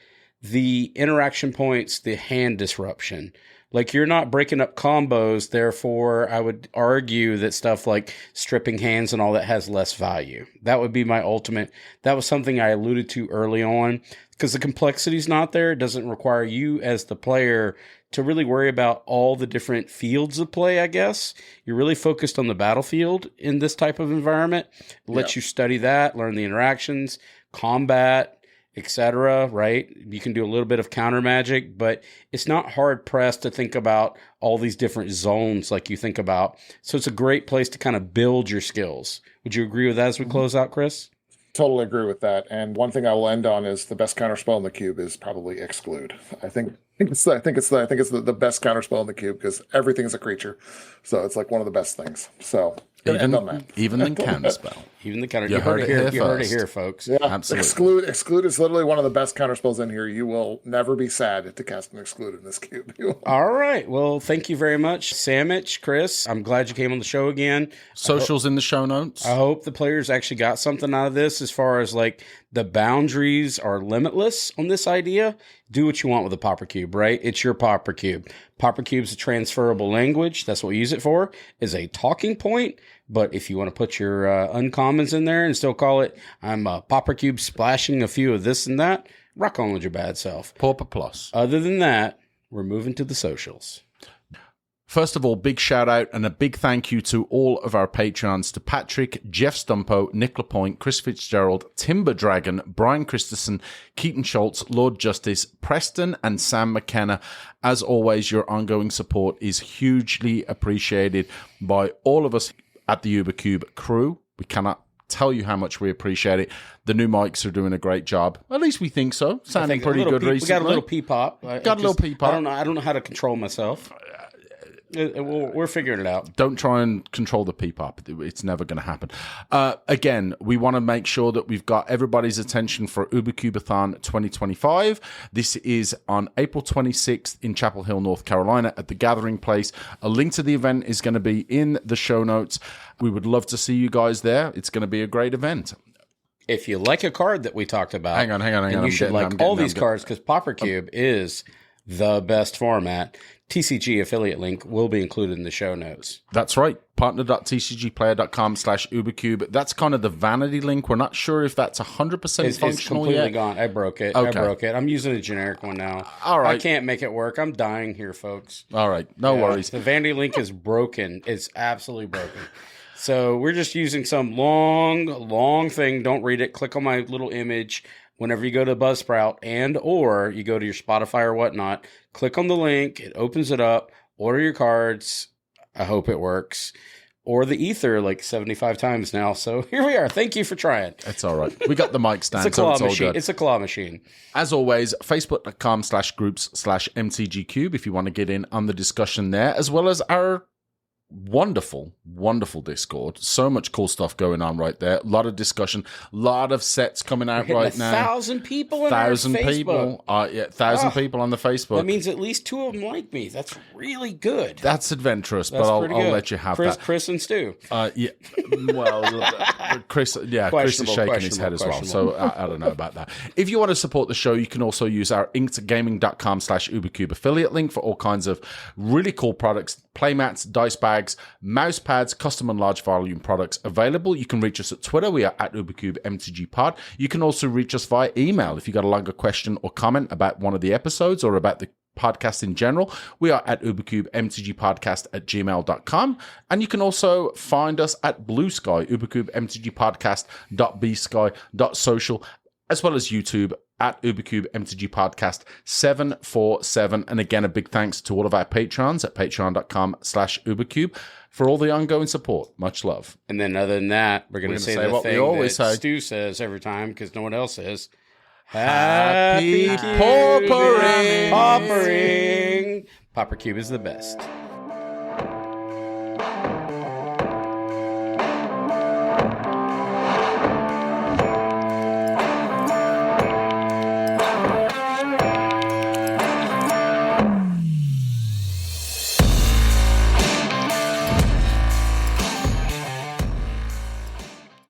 the interaction points, the hand disruption. Like, you're not breaking up combos, therefore I would argue that stuff like stripping hands and all that has less value. That would be my ultimate. That was something I alluded to early on, because the complexity's not there. It doesn't require you as the player to really worry about all the different fields of play, I guess. You're really focused on the battlefield in this type of environment. It lets you study that, learn the interactions, combat, etc., right? You can do a little bit of counter magic, but it's not hard pressed to think about all these different zones like you think about. So it's a great place to kind of build your skills. Would you agree with that as we close out, Chris? Totally agree with that. And one thing I will end on is the best counterspell in the cube is probably Exclude. I think I think it's the best counterspell in the cube because everything is a creature, so it's like one of the best things. So Even the counterspell. Even the counter. You heard it here You heard it first. here, folks. Yeah, Absolutely. Exclude is literally one of the best counterspells in here. You will never be sad to cast an exclude in this cube. All right. Well, thank you very much, Sandwich, Chris. I'm glad you came on the show again. Socials in the show notes. I hope the players actually got something out of this as far as like the boundaries are limitless on this idea. Do what you want with a Pauper Cube, right? It's your Pauper Cube. Pauper Cube's a transferable language. That's what we use it for, is a talking point. But if you want to put your uncommons in there and still call it, I'm a Pauper Cube splashing a few of this and that, rock on with your bad self. Pauper Plus. Other than that, we're moving to the socials. First of all, big shout out and a big thank you to all of our Patreons, to Patrick, Jeff Stumpo, Nick Lapointe, Chris Fitzgerald, Timber Dragon, Brian Christensen, Keaton Schultz, Lord Justice, Preston, and Sam McKenna. As always, your ongoing support is hugely appreciated by all of us at the UberCube crew. We cannot tell you how much we appreciate it. The new mics are doing a great job. At least we think so. Sounding pretty good recently. We got a little pee-pop. Got a little pee-pop. I don't know how to control myself. We're figuring it out. Don't try and control the peep-up. It's never going to happen. Again, we want to make sure that we've got everybody's attention for UberCubeathon 2025. This is on April 26th in Chapel Hill, North Carolina at the Gathering Place. A link to the event is going to be in the show notes. We would love to see you guys there. It's going to be a great event. If you like a card that we talked about, hang on. and you should like all these cards because Pauper Cube is the best format. TCG affiliate link will be included in the show notes. That's right. Partner.tcgplayer.com/UberCube. That's kind of the vanity link. We're not sure if that's 100% functional it's completely yet. gone. I broke it. Okay. I'm using a generic one now. All right. I can't make it work. I'm dying here, folks. All right. No worries. The vanity link is broken. It's absolutely broken. So we're just using some long thing. Don't read it. Click on my little image. Whenever you go to Buzzsprout or you go to your Spotify or whatnot, click on the link. It opens it up. Order your cards. I hope it works. Or the ether like 75 times now. So here we are. Thank you for trying. It's all right. We got the mic stand, It's a claw so it's all machine. good. It's a claw machine. As always, facebook.com/groups/MTGCube if you want to get in on the discussion there, as well as our wonderful Discord. So much cool stuff going on right there. A lot of discussion, a lot of sets coming out right now. 1,000 people in 1,000 our Facebook. people. 1,000 people on the Facebook. That means at least 2 of them like me. That's really good. That's adventurous, That's but pretty I'll good. let you have that. Chris and Stu. Yeah. Well, Chris is shaking his head as well, so I don't know about that. If you want to support the show, you can also use our inkedgaming.com/UberCube affiliate link for all kinds of really cool products, playmats, dice bags, mouse pads, custom and large volume products available. You can reach us at Twitter. We are at UberCubeMTGPod. You can also reach us via email if you got a longer question or comment about one of the episodes or about the podcast in general. We are at UberCubeMTGPodcast@gmail.com. And you can also find us at Bluesky, UberCubeMTGPodcast.bsky.social, as well as YouTube at UberCube MTG Podcast 747. And again, a big thanks to all of our patrons at patreon.com/UberCube for all the ongoing support. Much love. And then other than that, we're going to say the what thing we always that say. Stu says every time because no one else says. Happy Cube paupering! Paupering! Pauper Cube is the best.